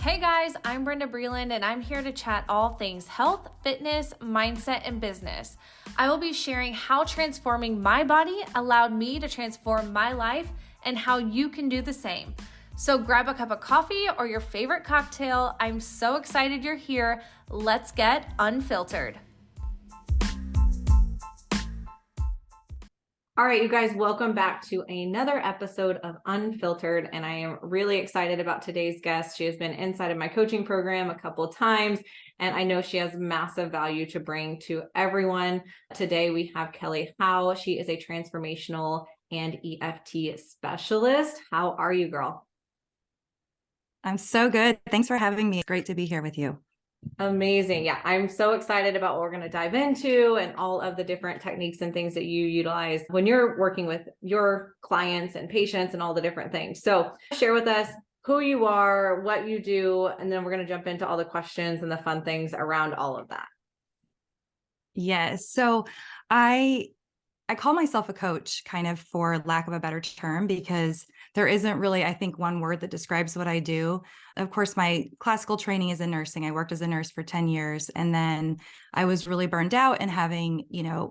Hey guys, I'm Brenda Breland and I'm here to chat all things health, fitness, mindset, and business. I will be sharing how transforming my body allowed me to transform my life and how you can do the same. So grab a cup of coffee or your favorite cocktail. I'm so excited you're here. Let's get unfiltered. All right, you guys, welcome back to another episode of Unfiltered. And I am really excited about today's guest. She has been inside of my coaching program a couple of times, and I know she has massive value to bring to everyone. Today, we have Kelly Howe. She is a transformational and EFT specialist. How are you, girl? I'm so good. Thanks for having me. It's great to be here with you. Amazing. Yeah, I'm so excited about what we're going to dive into and all of the different techniques and things that you utilize when you're working with your clients and patients and all the different things. So share with us who you are, what you do, and then we're going to jump into all the questions and the fun things around all of that. Yes. So I call myself a coach, kind of for lack of a better term, because there isn't really, I think, one word that describes what I do. Of course, my classical training is in nursing. I worked as a nurse for 10 years, and then I was really burned out and having,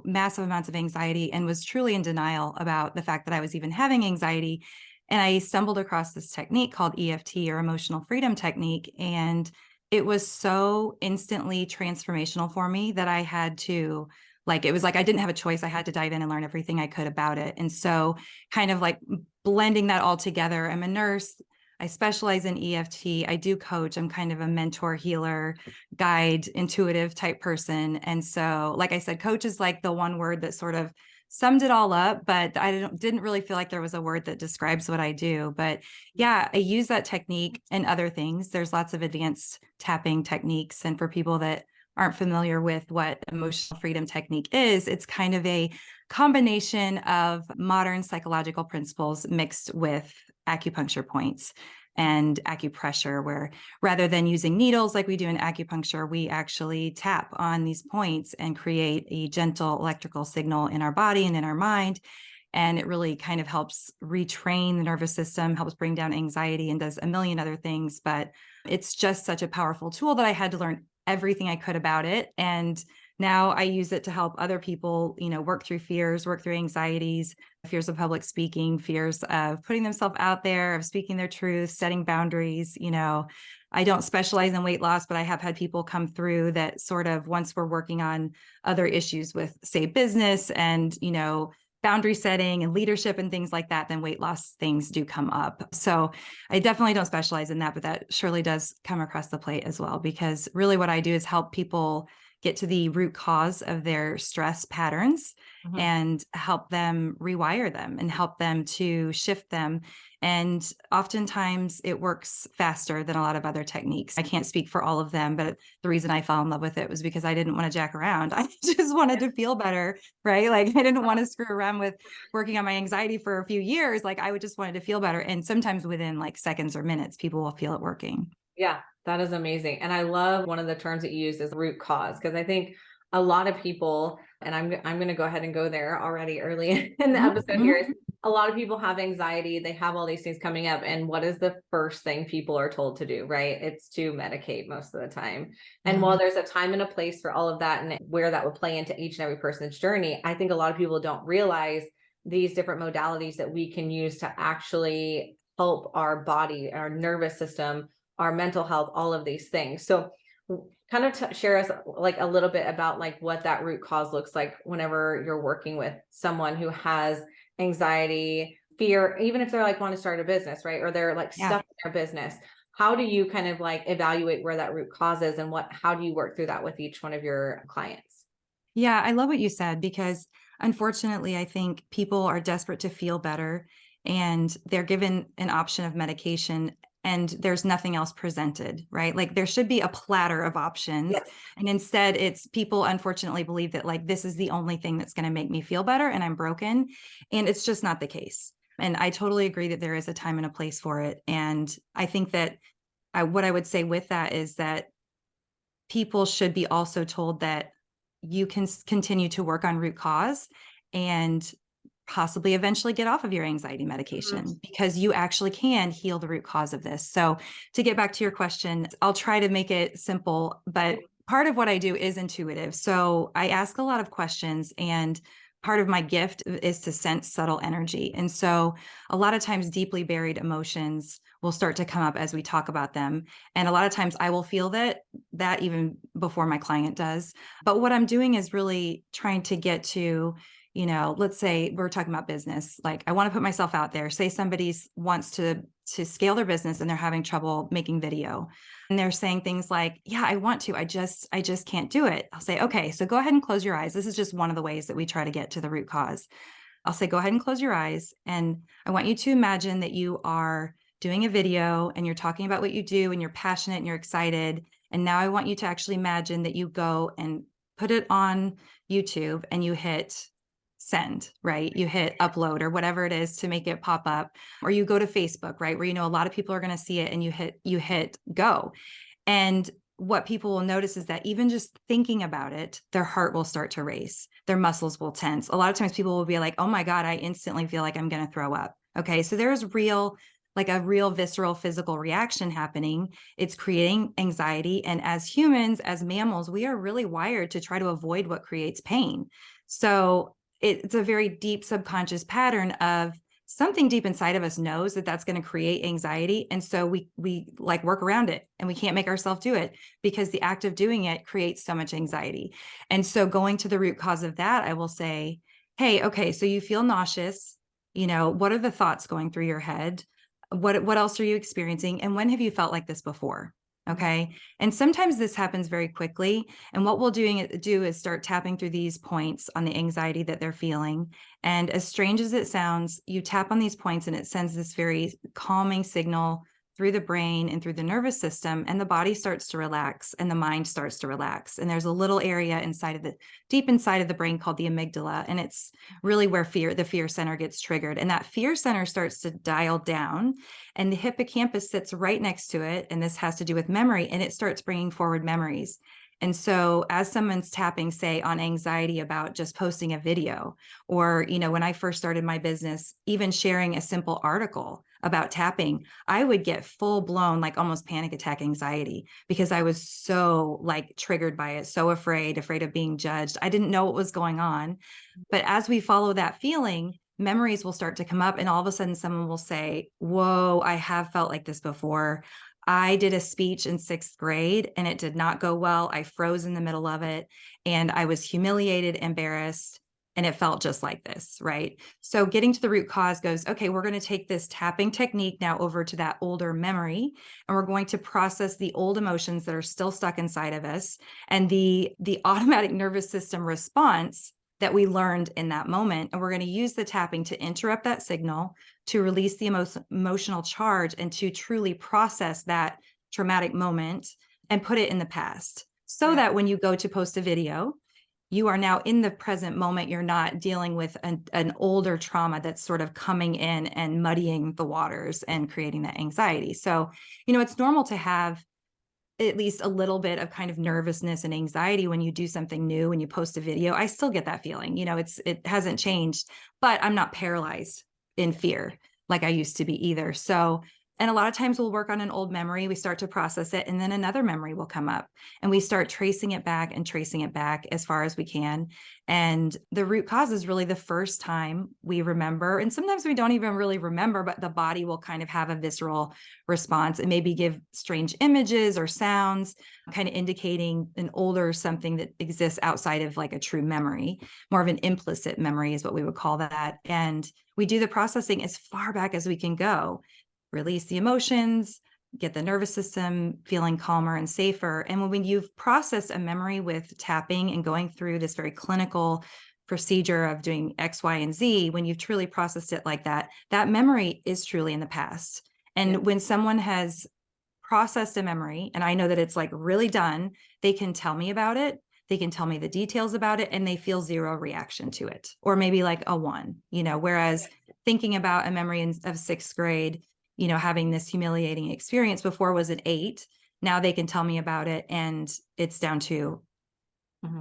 massive amounts of anxiety and was truly in denial about the fact that I was even having anxiety. And I stumbled across this technique called EFT, or emotional freedom technique. And it was so instantly transformational for me that I had to, it was like I didn't have a choice. I had to dive in and learn everything I could about it. And so kind of like blending that all together. I'm a nurse. I specialize in EFT. I do coach. I'm kind of a mentor, healer, guide, intuitive type person. And so, like I said, coach is like the one word that sort of summed it all up, but I didn't really feel like there was a word that describes what I do. But yeah, I use that technique and other things. There's lots of advanced tapping techniques. And for people that aren't familiar with what emotional freedom technique is, it's kind of a combination of modern psychological principles mixed with acupuncture points and acupressure, where rather than using needles like we do in acupuncture, we actually tap on these points and create a gentle electrical signal in our body and in our mind. And it really kind of helps retrain the nervous system, helps bring down anxiety, and does a million other things. But it's just such a powerful tool that I had to learn everything I could about it. And now I use it to help other people, work through fears, work through anxieties, fears of public speaking, fears of putting themselves out there, of speaking their truth, setting boundaries. I don't specialize in weight loss, but I have had people come through that sort of, once we're working on other issues with, say, business and, boundary setting and leadership and things like that, then weight loss things do come up. So I definitely don't specialize in that, but that surely does come across the plate as well, because really what I do is help people get to the root cause of their stress patterns and help them rewire them and help them to shift them. And oftentimes it works faster than a lot of other techniques. I can't speak for all of them, but the reason I fell in love with it was because I didn't want to jack around. I just wanted to feel better, right? Like I didn't want to screw around with working on my anxiety for a few years. Like I would just wanted to feel better. And sometimes within like seconds or minutes, people will feel it working. Yeah, that is amazing. And I love one of the terms that you use is root cause, because I think a lot of people, and I'm going to go ahead and go there already early in the episode here, is a lot of people have anxiety. They have all these things coming up. And what is the first thing people are told to do, right? It's to medicate most of the time. And while there's a time and a place for all of that and where that would play into each and every person's journey, I think a lot of people don't realize these different modalities that we can use to actually help our body, our nervous system, our mental health, all of these things. So kind of share us like a little bit about like what that root cause looks like whenever you're working with someone who has anxiety, fear, even if they're like want to start a business, right? Or they're like stuck in their business. How do you kind of like evaluate where that root cause is, and how do you work through that with each one of your clients? Yeah, I love what you said, because unfortunately, I think people are desperate to feel better and they're given an option of medication and there's nothing else presented, right? Like there should be a platter of options. Yes. And instead it's people unfortunately believe that like this is the only thing that's going to make me feel better and I'm broken. And it's just not the case. And I totally agree that there is a time and a place for it. And I think that what I would say with that is that people should be also told that you can continue to work on root cause and possibly eventually get off of your anxiety medication because you actually can heal the root cause of this. So to get back to your question, I'll try to make it simple, but part of what I do is intuitive. So I ask a lot of questions, and part of my gift is to sense subtle energy. And so a lot of times deeply buried emotions will start to come up as we talk about them. And a lot of times I will feel that even before my client does. But what I'm doing is really trying to get to, let's say we're talking about business. Like, I want to put myself out there. Say somebody wants to scale their business and they're having trouble making video. And they're saying things like, yeah, I want to, I just can't do it. I'll say, okay, so go ahead and close your eyes. This is just one of the ways that we try to get to the root cause. I'll say, go ahead and close your eyes. And I want you to imagine that you are doing a video and you're talking about what you do and you're passionate and you're excited. And now I want you to actually imagine that you go and put it on YouTube and you hit send, right? You hit upload or whatever it is to make it pop up, or you go to Facebook, right? Where, a lot of people are going to see it, and you hit go. And what people will notice is that even just thinking about it, their heart will start to race, their muscles will tense. A lot of times people will be like, oh my God, I instantly feel like I'm going to throw up. Okay. So there's a real visceral physical reaction happening. It's creating anxiety. And as humans, as mammals, we are really wired to try to avoid what creates pain. So it's a very deep subconscious pattern of something deep inside of us knows that that's going to create anxiety. And so we like work around it, and we can't make ourselves do it because the act of doing it creates so much anxiety. And so going to the root cause of that, I will say, hey, okay, so you feel nauseous. What are the thoughts going through your head? What else are you experiencing? And when have you felt like this before? Okay. And sometimes this happens very quickly. And what we'll do is start tapping through these points on the anxiety that they're feeling. And as strange as it sounds, you tap on these points and it sends this very calming signal through the brain and through the nervous system, and the body starts to relax and the mind starts to relax. And there's a little area deep inside of the brain called the amygdala. And it's really where the fear center gets triggered. And that fear center starts to dial down, and the hippocampus sits right next to it. And this has to do with memory, and it starts bringing forward memories. And so as someone's tapping, say, on anxiety about just posting a video, or, when I first started my business, even sharing a simple article about tapping, I would get full blown, like almost panic attack anxiety, because I was so triggered by it, so afraid of being judged. I didn't know what was going on. But as we follow that feeling, memories will start to come up, and all of a sudden someone will say, whoa, I have felt like this before. I did a speech in 6th grade and it did not go well. I froze in the middle of it and I was humiliated, embarrassed, and it felt just like this, right? So getting to the root cause goes, okay, we're going to take this tapping technique now over to that older memory, and we're going to process the old emotions that are still stuck inside of us, and the automatic nervous system response that we learned in that moment. And we're going to use the tapping to interrupt that signal, to release the emotional charge, and to truly process that traumatic moment and put it in the past, so that when you go to post a video, you are now in the present moment. You're not dealing with an older trauma that's sort of coming in and muddying the waters and creating that anxiety. So, it's normal to have at least a little bit of kind of nervousness and anxiety when you do something new, when you post a video. I still get that feeling, it hasn't changed, but I'm not paralyzed in fear like I used to be either. So, and a lot of times we'll work on an old memory, we start to process it, and then another memory will come up, and we start tracing it back as far as we can. And the root cause is really the first time we remember. And sometimes we don't even really remember, but the body will kind of have a visceral response and maybe give strange images or sounds, kind of indicating an older something that exists outside of like a true memory. More of an implicit memory is what we would call that. And we do the processing as far back as we can go, release the emotions, get the nervous system feeling calmer and safer. And when you've processed a memory with tapping and going through this very clinical procedure of doing X, Y, and Z, when you've truly processed it like that, that memory is truly in the past. And when someone has processed a memory, and I know that it's like really done, they can tell me about it. They can tell me the details about it, and they feel zero reaction to it, or maybe like a 1, whereas thinking about a memory of 6th grade, having this humiliating experience before was an 8. Now they can tell me about it and it's down to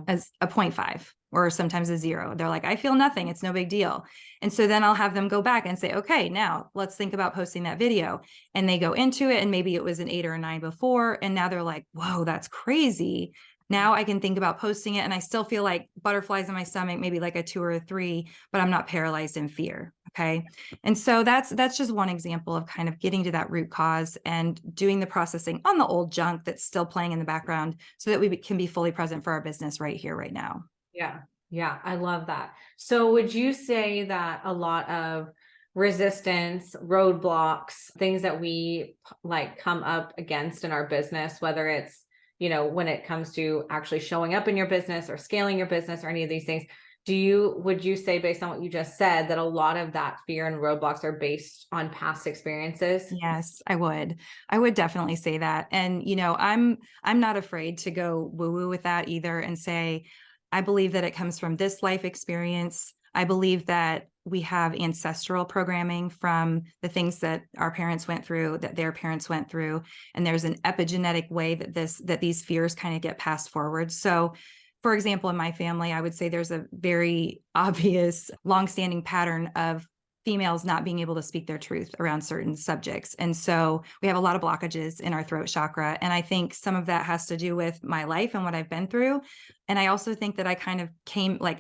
as a 0.5 or sometimes a 0. They're like, I feel nothing. It's no big deal. And so then I'll have them go back and say, okay, now let's think about posting that video. And they go into it, and maybe it was an 8 or a 9 before. And now they're like, whoa, that's crazy. Now I can think about posting it, and I still feel like butterflies in my stomach, maybe like a 2 or a 3, but I'm not paralyzed in fear. Okay. And so that's just one example of kind of getting to that root cause and doing the processing on the old junk that's still playing in the background so that we can be fully present for our business right here, right now. Yeah. Yeah. I love that. So would you say that a lot of resistance, roadblocks, things that we like come up against in our business, whether it's, when it comes to actually showing up in your business or scaling your business or any of these things, would you say, based on what you just said, that a lot of that fear and roadblocks are based on past experiences? Yes, I would. I would definitely say that. And, I'm not afraid to go woo-woo with that either and say, I believe that it comes from this life experience. I believe that we have ancestral programming from the things that our parents went through, that their parents went through. And there's an epigenetic way that these fears kind of get passed forward. So, for example, in my family, I would say there's a very obvious longstanding pattern of females not being able to speak their truth around certain subjects. And so we have a lot of blockages in our throat chakra. And I think some of that has to do with my life and what I've been through. And I also think that I kind of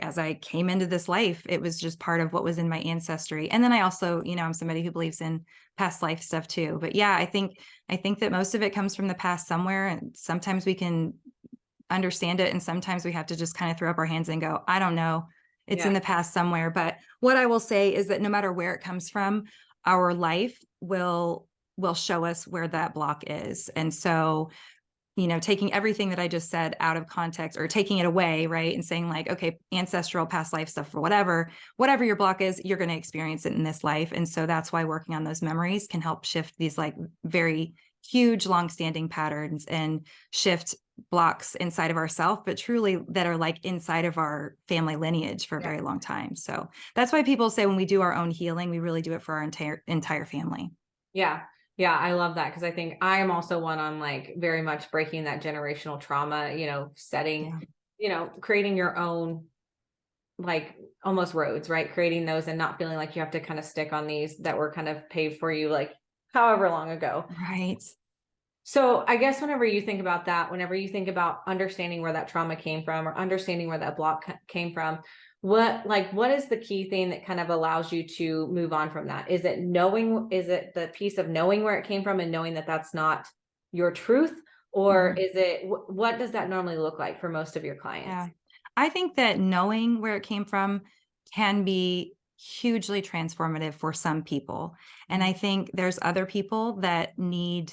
as I came into this life, it was just part of what was in my ancestry. And then I also, I'm somebody who believes in past life stuff too. But yeah, I think that most of it comes from the past somewhere. And sometimes we can understand it, and sometimes we have to just kind of throw up our hands and go, I don't know. It's in the past somewhere. But what I will say is that no matter where it comes from, our life will show us where that block is. And so, taking everything that I just said out of context or taking it away, right? And saying like, okay, ancestral past life stuff or whatever your block is, you're going to experience it in this life. And so that's why working on those memories can help shift these like very huge, longstanding patterns and shift blocks inside of ourselves, but truly that are like inside of our family lineage for a very long time. So that's why people say when we do our own healing, we really do it for our entire family. Yeah. Yeah. I love that. Cause I think I am also one on like very much breaking that generational trauma, setting, creating your own like almost roads, right? Creating those and not feeling like you have to kind of stick on these that were kind of paved for you, like however long ago. Right. So I guess whenever you think about that, whenever you think about understanding where that trauma came from or understanding where that block came from, what is the key thing that kind of allows you to move on from that? Is it the piece of knowing where it came from and knowing that that's not your truth? Or is it, what does that normally look like for most of your clients? Yeah. I think that knowing where it came from can be hugely transformative for some people. And I think there's other people that need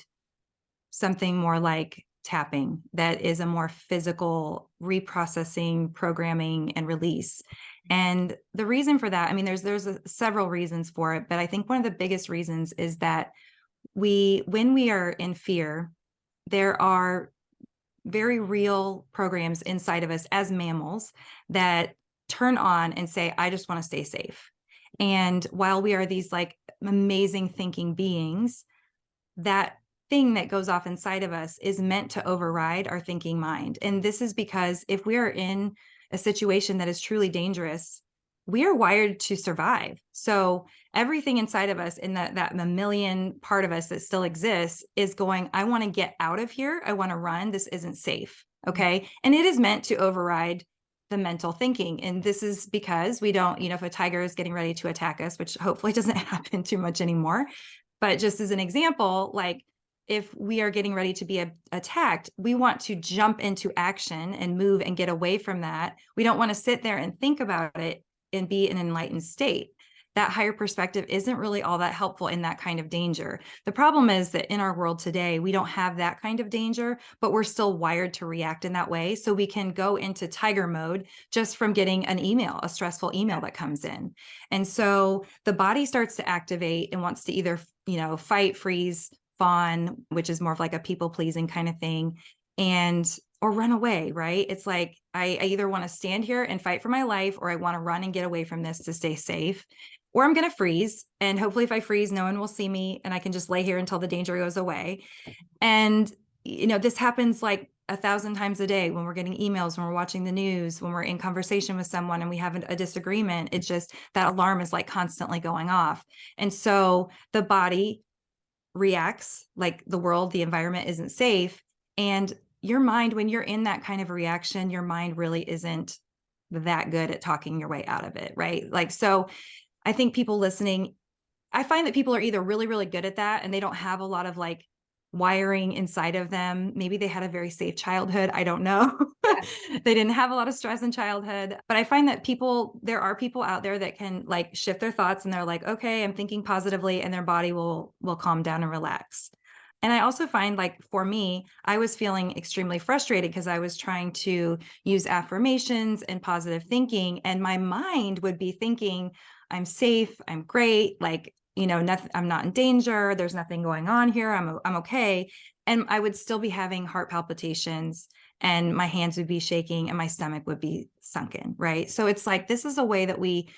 something more like tapping, that is a more physical reprocessing, programming, and release. And the reason for that, I mean, there's several reasons for it, but I think one of the biggest reasons is that when we are in fear, there are very real programs inside of us as mammals that turn on and say, I just want to stay safe. And while we are these like amazing thinking beings, that thing that goes off inside of us is meant to override our thinking mind. And this is because if we are in a situation that is truly dangerous, we are wired to survive. So everything inside of us, in that mammalian part of us that still exists, is going, I want to get out of here. I want to run. This isn't safe. Okay. And it is meant to override the mental thinking. And this is because we don't, if a tiger is getting ready to attack us, which hopefully doesn't happen too much anymore. But just as an example, like if we are getting ready to be attacked, we want to jump into action and move and get away from that. We don't want to sit there and think about it and be in an enlightened state. That higher perspective isn't really all that helpful in that kind of danger. The problem is that in our world today, we don't have that kind of danger, but we're still wired to react in that way. So we can go into tiger mode just from getting an email, a stressful email that comes in. And so the body starts to activate and wants to either, fight, freeze, fawn, which is more of like a people pleasing kind of thing, or run away, right? It's like, I either want to stand here and fight for my life, or I want to run and get away from this to stay safe, or I'm going to freeze. And hopefully if I freeze, no one will see me and I can just lay here until the danger goes away. And, this happens like 1,000 times a day, when we're getting emails, when we're watching the news, when we're in conversation with someone and we have a disagreement. It's just that alarm is like constantly going off. And so the body reacts like the world, the environment isn't safe. And your mind, when you're in that kind of reaction, your mind really isn't that good at talking your way out of it, right? Like, so I think people listening, I find that people are either really, really good at that and they don't have a lot of like wiring inside of them. Maybe they had a very safe childhood. I don't know. Yeah. They didn't have a lot of stress in childhood. But I find that there are people out there that can like shift their thoughts and they're like, okay, I'm thinking positively, and their body will calm down and relax. And I also find, like, for me, I was feeling extremely frustrated because I was trying to use affirmations and positive thinking, and my mind would be thinking, I'm safe, I'm great, like, nothing, I'm not in danger, there's nothing going on here, I'm okay. And I would still be having heart palpitations, and my hands would be shaking, and my stomach would be sunken, right? So it's like, this is a way that we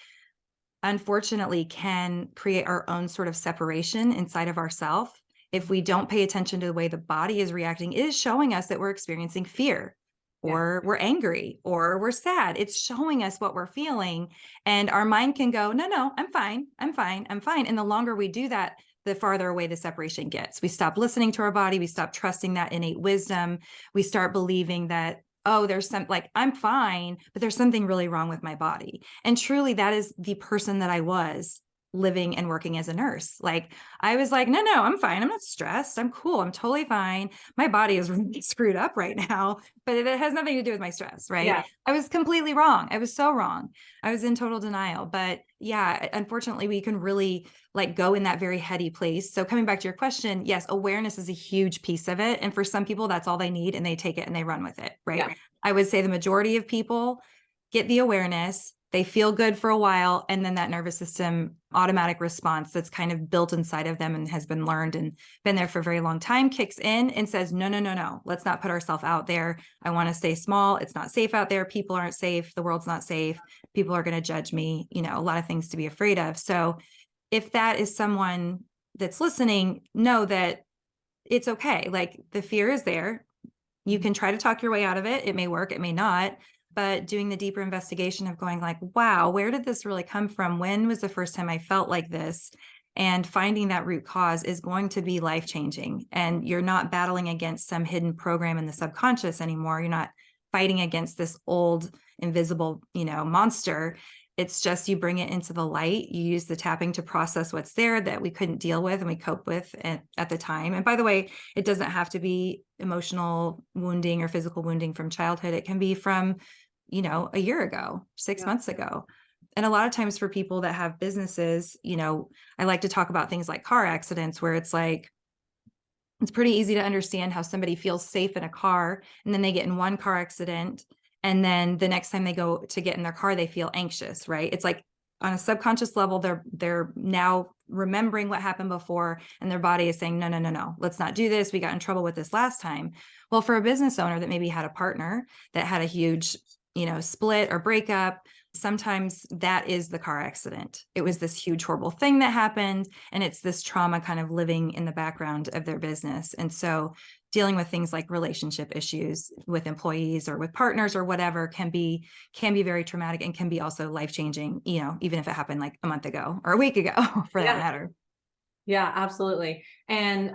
unfortunately can create our own sort of separation inside of ourselves. If we don't pay attention to the way the body is reacting, it is showing us that we're experiencing fear, Yeah. or we're angry, or we're sad. It's showing us what we're feeling. And our mind can go, no, no, I'm fine. I'm fine. I'm fine. And the longer we do that, the farther away the separation gets. We stop listening to our body. We stop trusting that innate wisdom. We start believing that, oh, there's like, I'm fine, but there's something really wrong with my body. And truly, that is the person that I was living and working as a nurse. Like, I was like, no, no, I'm fine. I'm not stressed. I'm cool. I'm totally fine. My body is really screwed up right now, but it has nothing to do with my stress, right? Yeah. I was completely wrong. I was so wrong. I was in total denial. But yeah, unfortunately, we can really like go in that very heady place. So coming back to your question, yes, awareness is a huge piece of it. And for some people, that's all they need, and they take it and they run with it, right? Yeah. I would say the majority of people get the awareness, they feel good for a while, and then that nervous system automatic response that's kind of built inside of them and has been learned and been there for a very long time kicks in and says, no, no, no, no, let's not put ourselves out there. I want to stay small. It's not safe out there. People aren't safe. The world's not safe. People are going to judge me, a lot of things to be afraid of. So if that is someone that's listening, know that it's okay. Like, the fear is there. You can try to talk your way out of it. It may work, it may not. But doing the deeper investigation of going like, wow, where did this really come from? When was the first time I felt like this? And finding that root cause is going to be life-changing. And you're not battling against some hidden program in the subconscious anymore. You're not fighting against this old invisible, monster. It's just, you bring it into the light. You use the tapping to process what's there that we couldn't deal with and we cope with at the time. And by the way, it doesn't have to be emotional wounding or physical wounding from childhood. It can be from, a year ago, 6 months ago. And a lot of times for people that have businesses, I like to talk about things like car accidents, where it's like, it's pretty easy to understand how somebody feels safe in a car, and then they get in one car accident, and then the next time they go to get in their car, they feel anxious, right? It's like, on a subconscious level, they're now remembering what happened before, and their body is saying, no, no, no, no, let's not do this. We got in trouble with this last time. Well, for a business owner that maybe had a partner that had a huge, split or breakup, sometimes that is the car accident. It was this huge, horrible thing that happened, and it's this trauma kind of living in the background of their business. And so dealing with things like relationship issues with employees or with partners or whatever can be very traumatic, and can be also life-changing, even if it happened like a month ago or a week ago for that matter. Yeah, absolutely. And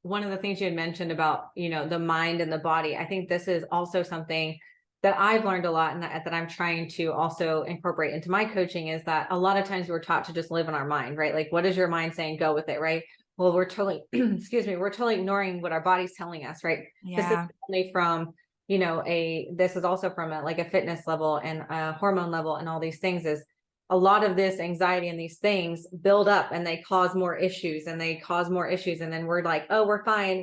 one of the things you had mentioned about, the mind and the body, I think this is also something that I've learned a lot, and that I'm trying to also incorporate into my coaching, is that a lot of times we're taught to just live in our mind, right? Like, what is your mind saying? Go with it, right? Well, we're totally, excuse me, we're totally ignoring what our body's telling us, right? This is Yeah. only from, this is also from a fitness level and a hormone level and all these things. Is a lot of this anxiety and these things build up, and they cause more issues, and then we're like, oh, we're fine.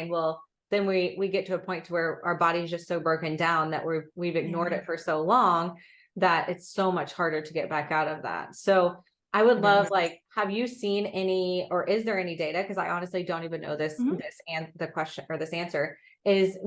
Well, then we get to a point to where our body's just so broken down that we've ignored it for so long that it's so much harder to get back out of that. So I would love, like, have you seen any, or is there any data? Because I honestly don't even know this and the question, or this answer is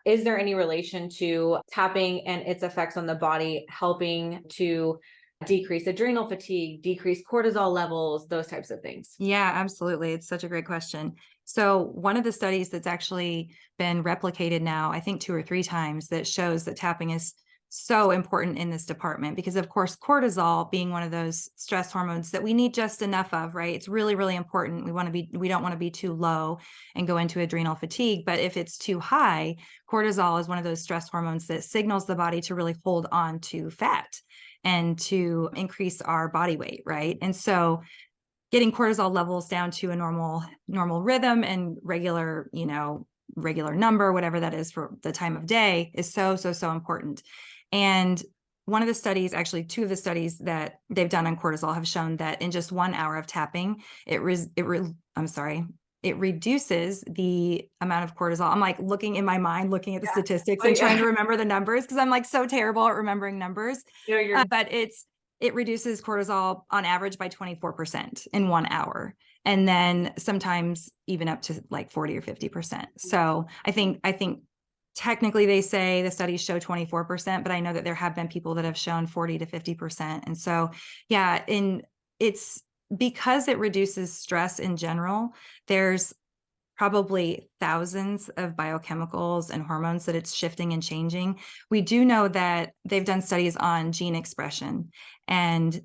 there any relation to tapping and its effects on the body helping to decrease adrenal fatigue, decrease cortisol levels, those types of things? Yeah, absolutely. It's such a great question. So, one of the studies that's actually been replicated now, I think 2 or 3 times, that shows that tapping is so important in this department because, of course, cortisol being one of those stress hormones that we need just enough of, right? It's really, really important. We don't want to be too low and go into adrenal fatigue. But if it's too high, cortisol is one of those stress hormones that signals the body to really hold on to fat and to increase our body weight, right? And so, getting cortisol levels down to a normal rhythm and regular number, whatever that is for the time of day, is so important. And one of the studies, actually 2 of the studies that they've done on cortisol, have shown that in just 1 hour of tapping, it reduces the amount of cortisol. I'm like looking in my mind, looking at the statistics and trying to remember the numbers because I'm like so terrible at remembering numbers. But it reduces cortisol on average by 24% in 1 hour. And then sometimes even up to like 40 or 50%. So I think technically they say the studies show 24%, but I know that there have been people that have shown 40 to 50%. And so, yeah, it's because it reduces stress in general, there's probably thousands of biochemicals and hormones that it's shifting and changing. We do know that they've done studies on gene expression, and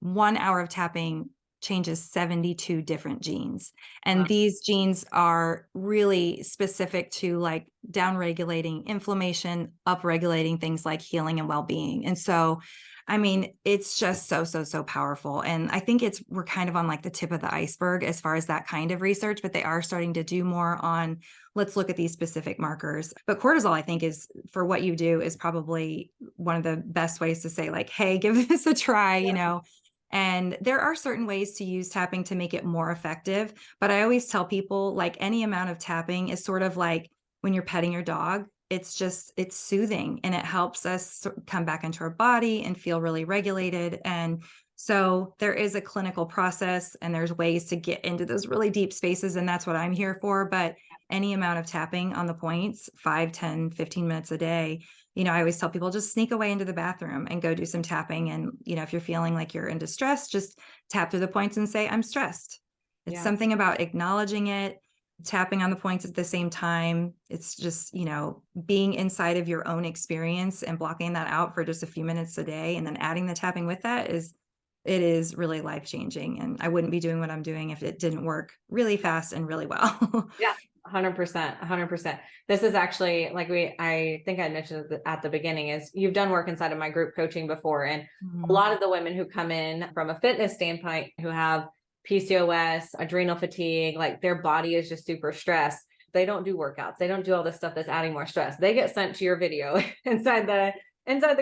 1 hour of tapping changes 72 different genes. And these genes are really specific to like downregulating inflammation, upregulating things like healing and well-being. And so, I mean, it's just so powerful. And I think we're kind of on like the tip of the iceberg as far as that kind of research, but they are starting to do more on, let's look at these specific markers. But cortisol, I think, is, for what you do, is probably one of the best ways to say like, hey, give this a try, And there are certain ways to use tapping to make it more effective. But I always tell people, like, any amount of tapping is sort of like when you're petting your dog. It's soothing, and it helps us come back into our body and feel really regulated. And so there is a clinical process and there's ways to get into those really deep spaces. And that's what I'm here for. But any amount of tapping on the points, 5, 10, 15 minutes a day, I always tell people, just sneak away into the bathroom and go do some tapping. And, if you're feeling like you're in distress, just tap through the points and say, I'm stressed. It's something about acknowledging it, tapping on the points at the same time. It's just, being inside of your own experience and blocking that out for just a few minutes a day. And then adding the tapping with that it is really life-changing. And I wouldn't be doing what I'm doing if it didn't work really fast and really well. Yeah. 100%. This is actually like I think I mentioned at the beginning, is you've done work inside of my group coaching before. And a lot of the women who come in from a fitness standpoint, who have PCOS, adrenal fatigue, like their body is just super stressed. They don't do workouts. They don't do all this stuff that's adding more stress. They get sent to your video inside the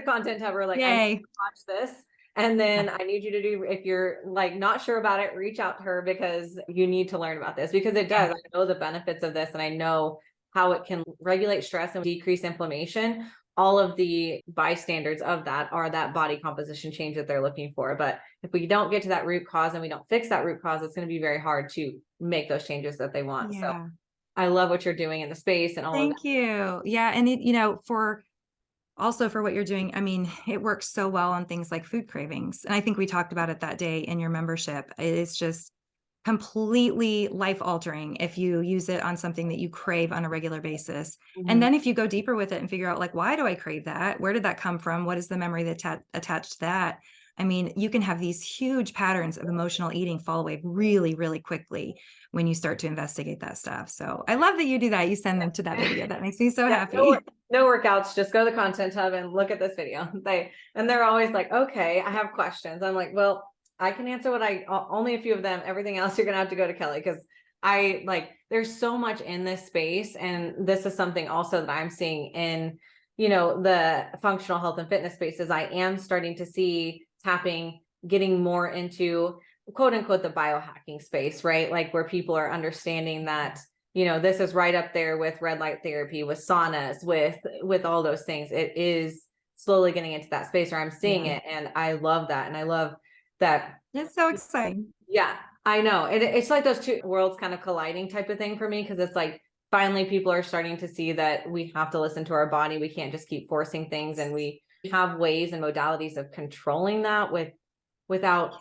content tab. We're like, I need to watch this. And then I need you to do, if you're like not sure about it, reach out to her because you need to learn about this, because it does. I know the benefits of this, and I know how it can regulate stress and decrease inflammation. All of the bystanders of that are that body composition change that they're looking for. But if we don't get to that root cause and we don't fix that root cause, it's going to be very hard to make those changes that they want. So I love what you're doing in the space and all of that. Thank you. Yeah. And for what you're doing, I mean, it works so well on things like food cravings. And I think we talked about it that day in your membership. It is just completely life altering if you use it on something that you crave on a regular basis. And then if you go deeper with it and figure out, like, why do I crave that? Where did that come from? What is the memory that attached to that? I mean, you can have these huge patterns of emotional eating fall away really, really quickly when you start to investigate that stuff. So I love that you do that. You send them to that video. That makes me so happy. No workouts, just go to the content hub and look at this video. They're always like, okay, I have questions. I'm like, well, I can answer only a few of them. Everything else, you're going to have to go to Kelly, because there's so much in this space. And this is something also that I'm seeing in, the functional health and fitness spaces. I am starting to see tapping getting more into, quote unquote, the biohacking space, right? Like where people are understanding that, this is right up there with red light therapy, with saunas, with all those things. It is slowly getting into that space where I'm seeing it. And I love that. And I love that. It's so exciting. Yeah, I know. It's like those two worlds kind of colliding type of thing for me. Cause it's like, finally people are starting to see that we have to listen to our body. We can't just keep forcing things, and we have ways and modalities of controlling that without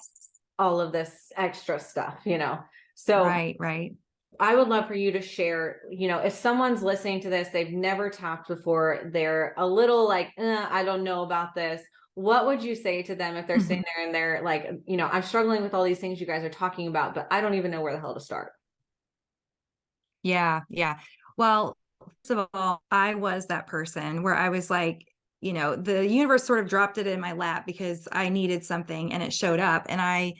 all of this extra stuff, you know? So Right. I would love for you to share, if someone's listening to this, they've never tapped before, they're a little like, I don't know about this. What would you say to them if they're sitting there and they're like, I'm struggling with all these things you guys are talking about, but I don't even know where the hell to start? Yeah. Well, first of all, I was that person where I was like, the universe sort of dropped it in my lap because I needed something and it showed up. And I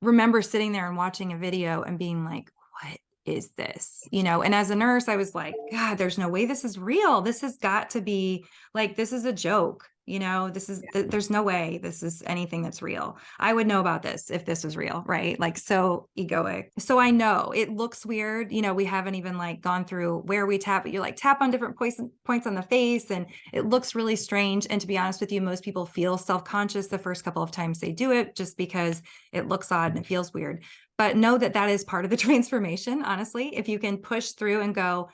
remember sitting there and watching a video and being like, what is this? And as a nurse, I was like, God, there's no way this is real. This has got to be like, this is a joke. There's no way this is anything that's real. I would know about this if this was real, right? Like, so egoic. So I know it looks weird. We haven't even like gone through where we tap, but you like tap on different points on the face, and it looks really strange. And to be honest with you, most people feel self-conscious the first couple of times they do it, just because it looks odd and it feels weird. But know that that is part of the transformation. Honestly, if you can push through and go,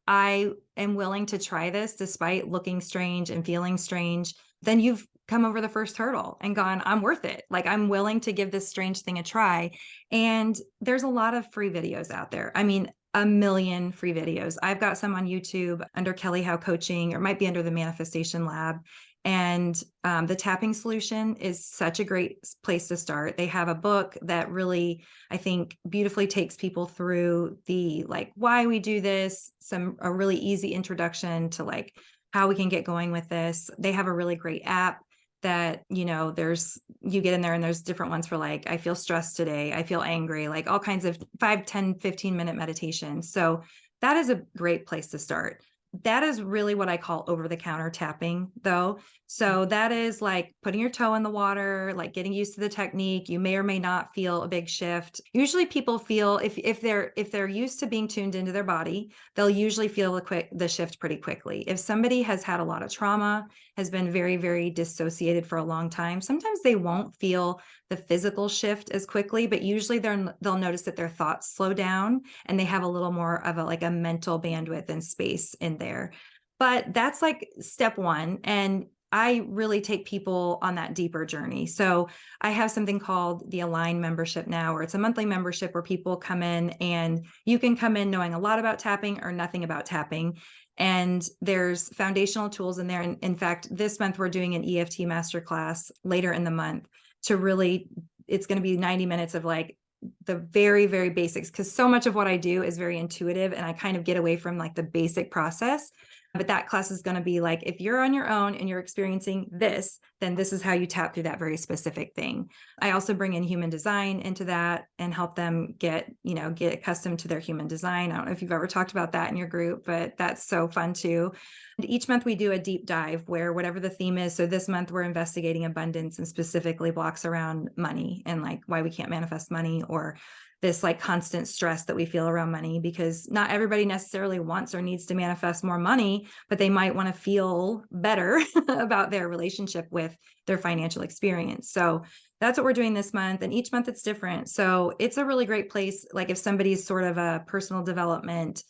I am willing to try this despite looking strange and feeling strange, then you've come over the first hurdle and gone, I'm worth it. Like, I'm willing to give this strange thing a try. And there's a lot of free videos out there. I mean, a million free videos. I've got some on YouTube under Kelly Howe Coaching, or it might be under the Manifestation Lab. And the tapping solution is such a great place to start. They have a book that really, I think, beautifully takes people through the like why we do this, a really easy introduction to like how we can get going with this. They have a really great app that, you get in there and there's different ones for like, I feel stressed today, I feel angry, like all kinds of 5, 10, 15-minute meditations. So that is a great place to start. That is really what I call over-the-counter tapping, though. So that is like putting your toe in the water, like getting used to the technique. You may or may not feel a big shift. Usually people feel, if they're used to being tuned into their body, they'll usually feel the shift pretty quickly. If somebody has had a lot of trauma, has been very, very dissociated for a long time, sometimes they won't feel the physical shift as quickly, but usually they'll notice that their thoughts slow down and they have a little more of a mental bandwidth and space in there. But that's like step one. And I really take people on that deeper journey. So I have something called the Align membership now, where it's a monthly membership where people come in, and you can come in knowing a lot about tapping or nothing about tapping. And there's foundational tools in there. And in fact, this month we're doing an EFT masterclass later in the month to really, it's going to be 90 minutes of like the very, very basics, because so much of what I do is very intuitive and I kind of get away from like the basic process. But that class is going to be like, if you're on your own and you're experiencing this, then this is how you tap through that very specific thing. I also bring in human design into that and help them get accustomed to their human design. I don't know if you've ever talked about that in your group, but that's so fun too. And each month we do a deep dive where whatever the theme is. So this month we're investigating abundance, and specifically blocks around money and like why we can't manifest money, or this like constant stress that we feel around money, because not everybody necessarily wants or needs to manifest more money, but they might want to feel better about their relationship with their financial experience. So that's what we're doing this month. And each month it's different. So it's a really great place. Like if somebody's sort of a personal development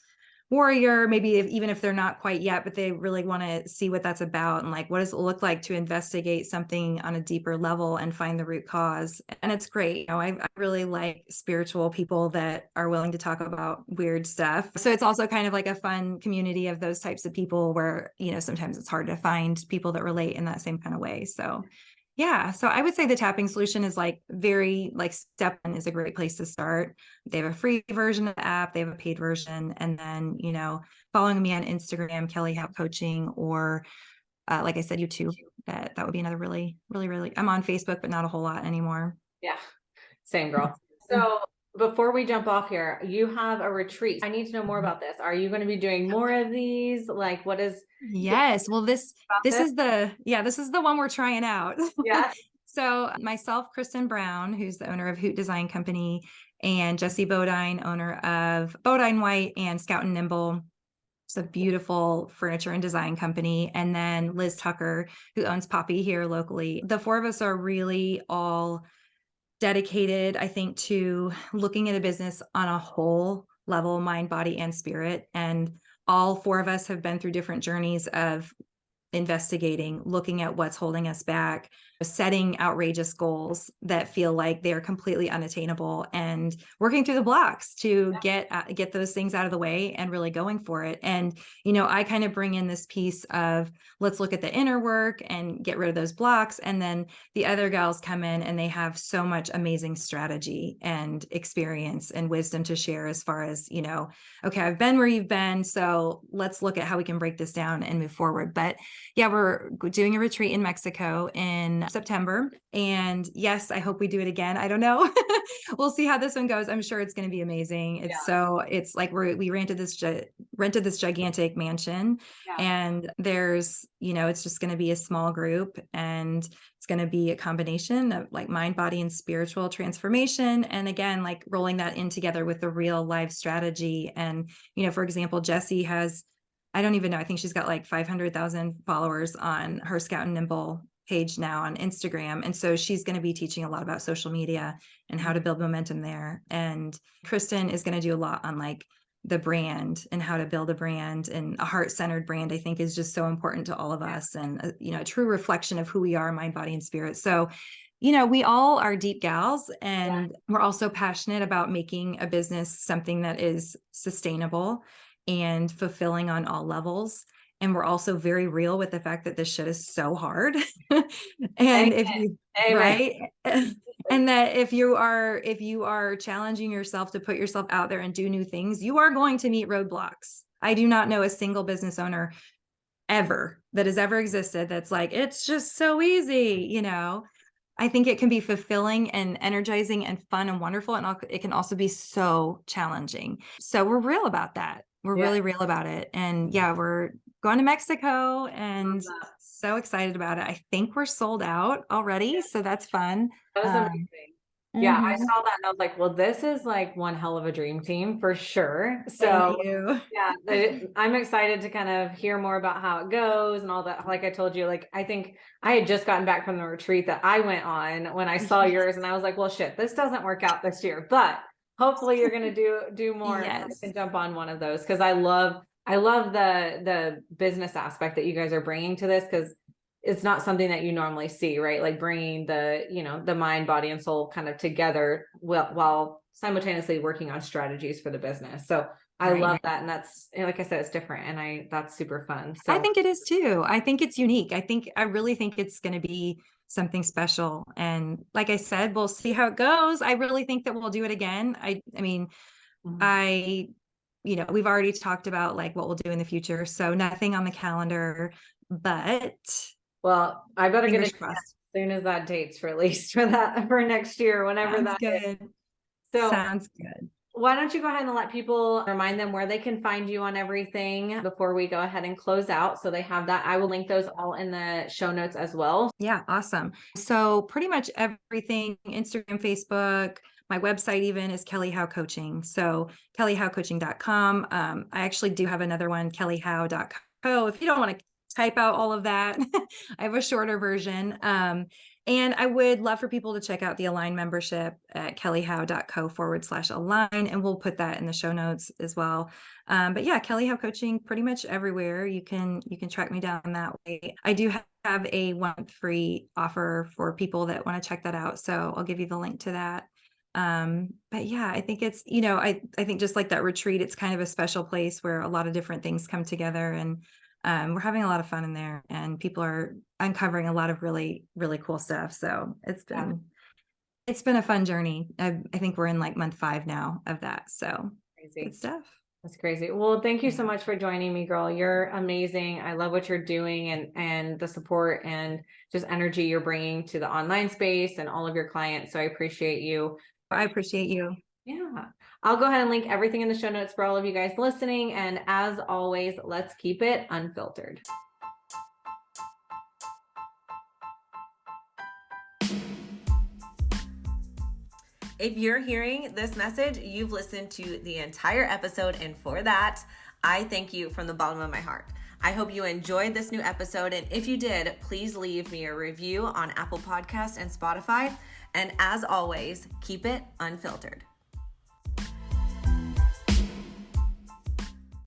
warrior, maybe even if they're not quite yet, but they really want to see what that's about and like what does it look like to investigate something on a deeper level and find the root cause. And it's great. I really like spiritual people that are willing to talk about weird stuff. So it's also kind of like a fun community of those types of people where, sometimes it's hard to find people that relate in that same kind of way. So yeah. So I would say the tapping solution is like very like step one is a great place to start. They have a free version of the app. They have a paid version. And then, following me on Instagram, Kelly Howe Coaching, or like I said, YouTube, that would be another really, really, really, I'm on Facebook, but not a whole lot anymore. Yeah. Same girl. So before we jump off here, you have a retreat. I need to know more about this. Are you going to be doing more of these? Like what is Yes. Well, this is the one we're trying out. Yeah. So myself, Kristen Brown, who's the owner of Hoot Design Company, and Jesse Bodine, owner of Bodine White and Scout and Nimble. It's a beautiful furniture and design company. And then Liz Tucker, who owns Poppy here locally. The four of us are really all dedicated, I think, to looking at a business on a whole level, mind, body, and spirit. And all four of us have been through different journeys of investigating, looking at what's holding us back, setting outrageous goals that feel like they are completely unattainable, and working through the blocks to get those things out of the way and really going for it. And, I kind of bring in this piece of, let's look at the inner work and get rid of those blocks. And then the other gals come in and they have so much amazing strategy and experience and wisdom to share as far as, okay, I've been where you've been, so let's look at how we can break this down and move forward. But yeah, we're doing a retreat in Mexico in September. And yes, I hope we do it again. I don't know. We'll see how this one goes. I'm sure it's going to be amazing. It's like we rented this gigantic mansion, and there's, it's just going to be a small group, and it's going to be a combination of like mind, body, and spiritual transformation. And again, like rolling that in together with the real life strategy. And, for example, Jessie has, I don't even know, I think she's got like 500,000 followers on her Scout and Nimble page now on Instagram. And so she's going to be teaching a lot about social media and how to build momentum there. And Kristen is going to do a lot on like the brand and how to build a brand, and a heart-centered brand, I think, is just so important to all of us, and a true reflection of who we are, mind, body, and spirit. So, we all are deep gals, and we're also passionate about making a business something that is sustainable and fulfilling on all levels. And we're also very real with the fact that this shit is so hard. And if you, right. And that if you are challenging yourself to put yourself out there and do new things, you are going to meet roadblocks. I do not know a single business owner ever that has ever existed that's like, it's just so easy. I think it can be fulfilling and energizing and fun and wonderful. And it can also be so challenging. So we're real about that. We're really real about it. And we're going to Mexico and so excited about it. I think we're sold out already. So that's fun. That was amazing. Yeah, I saw that and I was like, well, this is like one hell of a dream team for sure. So I'm excited to kind of hear more about how it goes and all that. Like I told you, like, I think I had just gotten back from the retreat that I went on when I saw yours, and I was like, well, shit, this doesn't work out this year, but hopefully you're going to do more. And I can jump on one of those, because I love the business aspect that you guys are bringing to this, because it's not something that you normally see, right? Like bringing the mind, body, and soul kind of together while simultaneously working on strategies for the business. So I love that. And that's, like I said, it's different, and that's super fun. So I think it is too. I think it's unique. I really think it's going to be something special. And like I said, we'll see how it goes. I really think that we'll do it again. I mean, we've already talked about like what we'll do in the future. So nothing on the calendar, but well, I better get it as soon as that date's released for next year, whenever that is. So sounds good. Why don't you go ahead and let people, remind them where they can find you on everything before we go ahead and close out, so they have that. I will link those all in the show notes as well. Yeah, awesome. So pretty much everything, Instagram, Facebook, my website even is Kelly Howe Coaching. So kellyhowecoaching.com. I actually do have another one, kellyhowe.co. If you don't want to type out all of that, I have a shorter version. And I would love for people to check out the Align membership at kellyhowe.co/align. And we'll put that in the show notes as well. But yeah, Kelly Howe Coaching pretty much everywhere. You can track me down that way. I do have a 1 free offer for people that want to check that out. So I'll give you the link to that. But yeah, I think it's, I think just like that retreat, it's kind of a special place where a lot of different things come together, and we're having a lot of fun in there, and people are uncovering a lot of really, really cool stuff. So it's been a fun journey. I think we're in like month 5 now of that. So crazy. Good stuff. That's crazy. Well, thank you so much for joining me, girl. You're amazing. I love what you're doing, and the support and just energy you're bringing to the online space and all of your clients. So I appreciate you. I appreciate you. Yeah. I'll go ahead and link everything in the show notes for all of you guys listening. And as always, let's keep it unfiltered. If you're hearing this message, you've listened to the entire episode. And for that, I thank you from the bottom of my heart. I hope you enjoyed this new episode. And if you did, please leave me a review on Apple Podcasts and Spotify. And as always, keep it unfiltered.